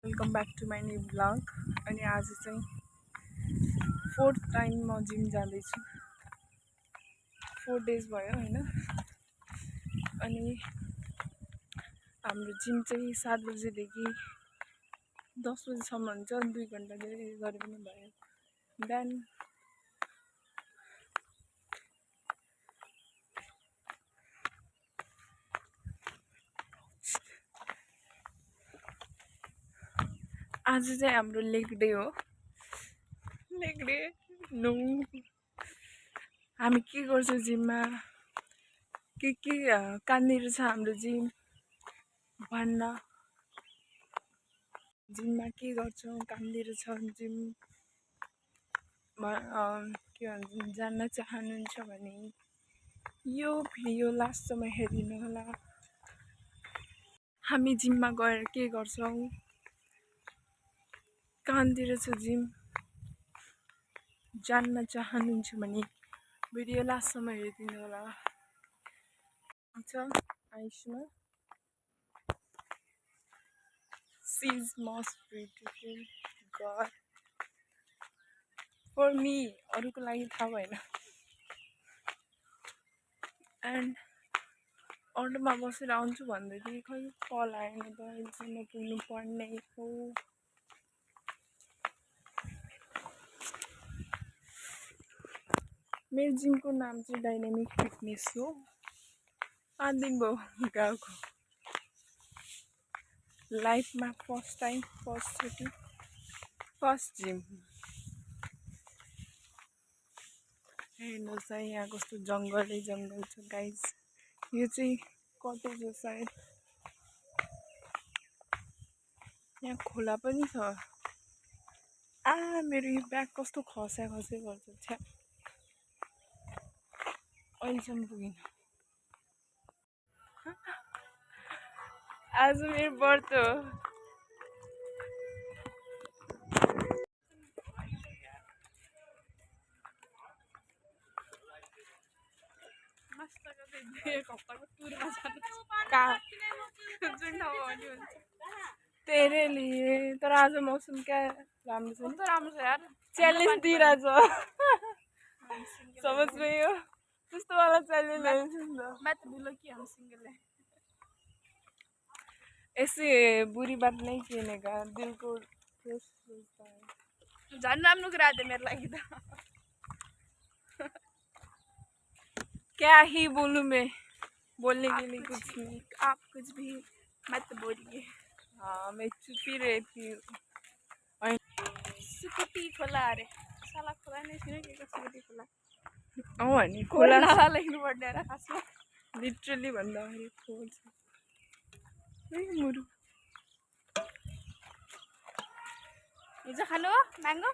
Welcome back to my new blog. अनि आज चाहिँ 4th टाइम म जिम जाँदैछु। 4 डेज भयो हैन। अनि हाम्रो जिम चाहिँ 7 बजेदेखि 10 बजेसम्म हुन्छ। 2 घन्टा धेरै गरे पनि भयो। देन आज चाहिँ हाम्रो लेग डे हो। लेग डे नो हामी के गर्छौँ जिममा, के कहाँनिर छ हाम्रो जिम भन्न। जिममा के गर्छौँ, कहाँनिर छ जिम के भन्छ जान्न चाहनुहुन्छ भने यो भिडियो लास्टसम्म हेरिदिनु होला। हामी जिममा गएर के गर्छौँ, कहाँनिर छ जिम जान्न चाहनुहुन्छ भने भिडियो लास्टसम्म हेरिदिनु होला। अच्छा आइसमा she is most beautiful girl for me, अरूको लागि थाहा भएन। एन्ड अटोमा बसेर आउँछु भन्दै थिएँ, खै कल आएन त। अहिलेसम्म पुग्नु पर्ने हो। मेरो जिमको नाम चाहिँ डाइनामिक फिटनेस हो। 5 दिन भयो गएको। लाइफमा फर्स्ट टाइम, फर्स्टचोटि फर्स्ट जिम। हेर्नुहोस् है, यहाँ कस्तो जङ्गलै जङ्गल छ गाइज। यो चाहिँ कटेज हो सायद। यहाँ खोला पनि छ। मेरो यो ब्याग कस्तो खस्या खस्या गर्छ छ्या। अहिलेसम्म पुगेन। आज मेरो व्रत हो। तेरे लिए तर आज मौसम क्या राम्रो छ नि। राम्रो छ यार। च्यालेन्ज दिइरहेछ। समझ रही हो, त्यस्तो वाला च्यालेन्ज है। मैं तो बोला कि हम सिंगल है। ऐसे बुरी बात नहीं कहने का, दिल को ठेस पहुंचता है। जान राम्रो कुरा दे मेरे लागि त। क्या ही बोलूं मैं, बोलने के लिए कुछ नहीं। आप कुछ भी मत बोलिए। हाँ मैं चुप ही रहती हूँ। सुकुटी खोला अरे साला खोला नहीं सुने के सुकुटी खोला। अँ अनि खोला नाला लेख्नु पर्ने र खासमा लिटरली भन्दाखेरि खोल छ। मुरु हिजो खानु हो म्याङ्गो?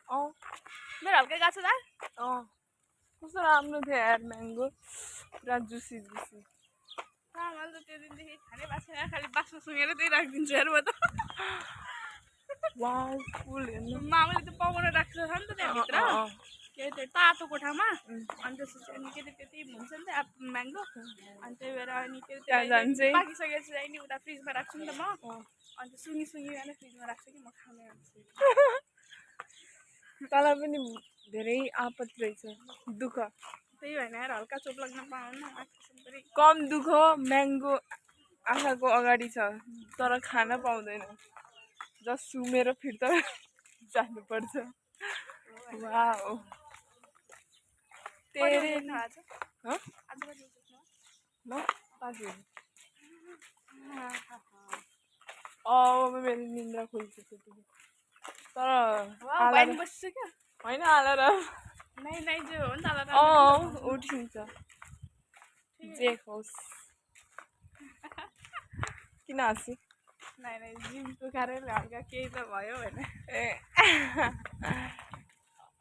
अँ मेरो हल्का गएको छ दाल। अँ कस्तो राम्रो थियो यार म्याङ्गो, पुरा जुसी जुसी। मैले त त्यो दिनदेखि खानै भएको छैन, खालि बासमा सुँगेर त्यही राखिदिन्छु यार म त। वाउ फुल हेर्नु। मामाले त पकाउन राख्छ नि त त्यहाँभित्र, के त्यो तातो कोठामा। अनि त्यसपछि अनि के त्यति हुन्छ नि त म्याङ्गो। अनि त्यही भएर अनि के पाकिसकेपछि नि उता फ्रिजमा राख्छु नि त म। अन्त सुँगी सुँगिकन फ्रिजमा राख्छु कि म खाने आउँछु। तँलाई पनि धेरै आपत रहेछ, दुःख। त्यही भएन यार, हल्का चोप लाग्न पाउनु कम दुःख। म्याङ्गो आँखाको अगाडि छ तर खान पाउँदैन। जस्ट सुमेर फिर्ता जानुपर्छ। वाउ तेरे म पाँच मेरो निन्द्रा खोलिसक्यो तर बस्छु क्या होइन अलार्म उठिन्छ जे होस्। किन हाँसी? जिमको कारणले हल्का केही त भयो होइन। ए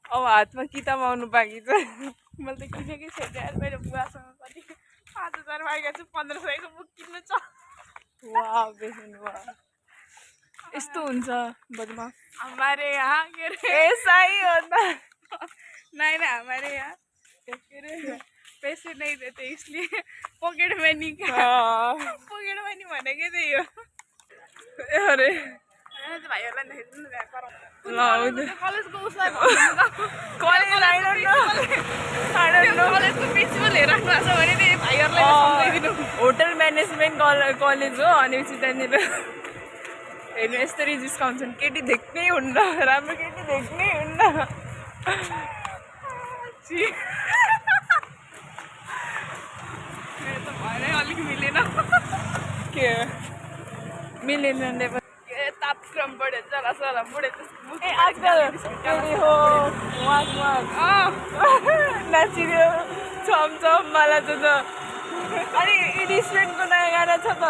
अब हातमा किताब आउनु बाँकी छ। मैले त किनेकै छैन यार। मेरो बुवासँग पनि 5000 मागेको छु, 1500 को बुक किन्नु छ। वाह बेच्नु वाह यस्तो हुन्छ बदमाश। हमारे यहाँ के रे ऐसा ही होता। नहीं ना हमारे यहाँ के रे पैसे नहीं देते इसलिए पॉकेट मनी का पॉकेट मनी भनेकै त्यही हो। अरे होटल म्यानेजमेन्ट कलेज हो अनि त्यहाँनिर हेर्नु यस्तरी जिस्काउँछन् केटी देख्नै हुन्न राम्रो केटी देख्नै हुन्न मेरो त भएरै अलिक मिलेन के मिलेन तापक्रम बढेर चला बढे हो नाचिदियो छम मलाई त अनि इडिस्मेन्टको नयाँ गाना छ त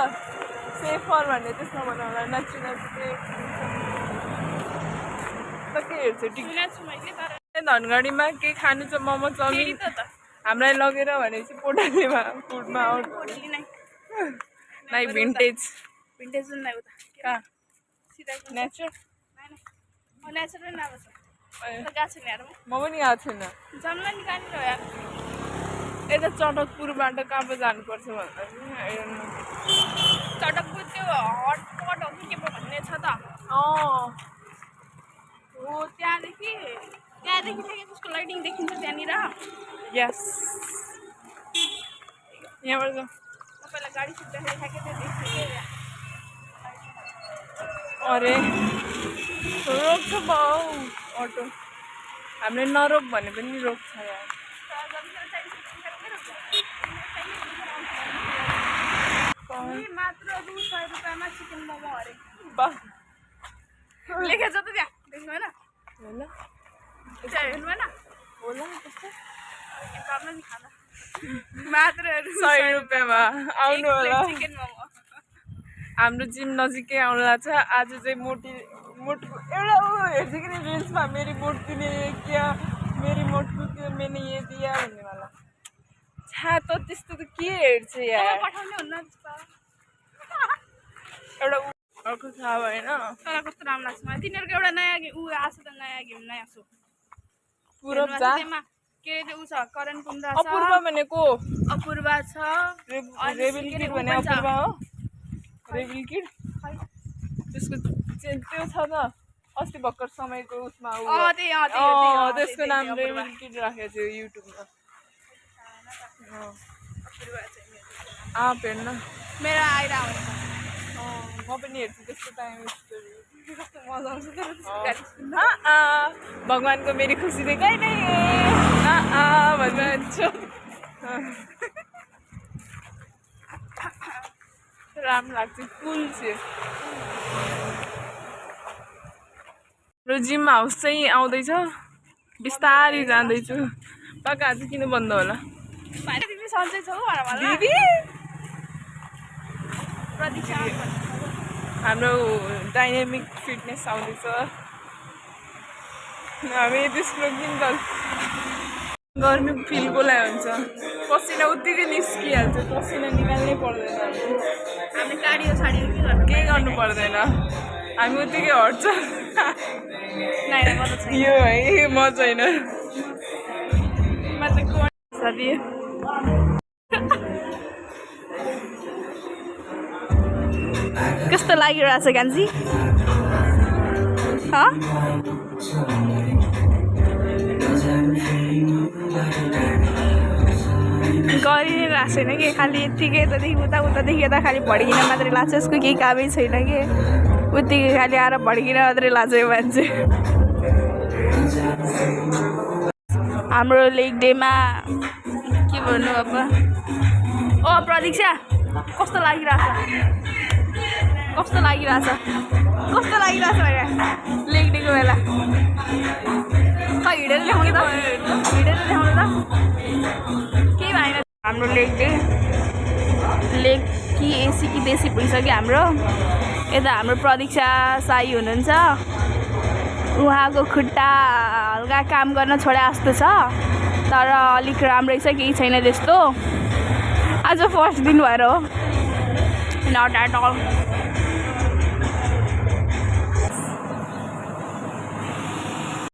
सेफर भन्ने त्यसमा बनाउला नाच्छु त के हेर्छु धनगढीमा के खानु छ मोमो चाउमिन हामीलाई लगेर भनेपछि पोटलीमा फुडमा आउट नाइ भिन्टेज नेचर म पनि गएको छैन यता चटकपुरबाट कहाँ पो जानुपर्छ भन्दा चटकपुर त्यो हटपट हो कि के पो भन्ने छ त हो त्यहाँदेखि त्यसको लाइटिङ देखिन्छ त्यहाँनिर यस यहाँबाट जाउँ तपाईँलाई गाडी सुत्दाखेरि ठ्याक्कै त्यो देखिन्छ अरे रोक्छ बाउ अटो हामीले नरोक भने पनि रोक्छ यार मात्र 200 रुपियाँमा चिकन मोमो अरे लेखेछ त त्यहाँ देख्नु भएन हेर्नु भएन होला मात्र 100 रुपियाँमा आउनु होला चिकन मोमो हाम्रो जिम नजिकै आउला छ आज चाहिँ मोटको एउटा हेर्छ कि रिल्समा मेरी मोटको ने क्या मेरी मोटको के मैंने ये दिया भन्ने वाला छा त त्यस्तो त के हेर्छ यार पठाउने हुन्न एउटा अर्को छ भएन तर कस्तो राम्रो लाग्छ मलाई तिनीहरूको एउटा नयाँ उ आछ त नयाँ गेम नयाँ सो पुरो के उ छ करण कुन्द्रा छ अपूर्वा भनेको अपूर्वा छ रेबिल किड भने अपूर्वा हो रेबिल किड त्यसको त्यो छ त अस्ति भर्खर समयको उसमा त्यसको नाम रेबिल किड राखेको थियो युट्युबमा हेर्न मेरो आइरहेको म पनि हेर्छु त्यस्तो टाइम मजा आउँछ भगवानको मेरी खुसी देखाइ नै भन्छु राम्रो लाग्छ कुल चाहिँ र जिम हाउस चाहिँ आउँदैछ बिस्तारै जाँदैछु पाका आज किन बन्द होला दिदी हाम्रो डाइनामिक फिटनेस आउँदैछ हामी त्यसको किन त गर्मी फिल कसलाई हुन्छ पसिना उत्तिकै निस्किहाल्छ पसिना निकाल्नै पर्दैन हामी कार्डियो साडियो केही गर्नु पर्दैन हामी उत्तिकै हट्छ यो है म छैन साथी कस्तो लागिरहेछ गान्जी गरिरहेको छैन कि खालि यत्तिकै यतादेखि उतादेखि यता खालि भड्किन मात्रै लाग्छ यसको केही कामै छैन कि उत्तिकै खालि आएर भड्किन मात्रै लाग्छ यो मान्छे हाम्रो लेग डेमा के भन्नु अब प्रतीक्षा कस्तो लागिरहेछ भने लेग डेको बेला खै हिँडेर देखाउने त केही भएन हाम्रो लेग कि एसी कि देसी भइसक्यो हाम्रो यता हाम्रो प्रतीक्षा साई हुनुहुन्छ उहाँको खुट्टा हल्का काम गर्न छोडे जस्तो छ तर अलिक राम्रै छ केही छैन त्यस्तो आज फर्स्ट दिन भएर हो नट एट अल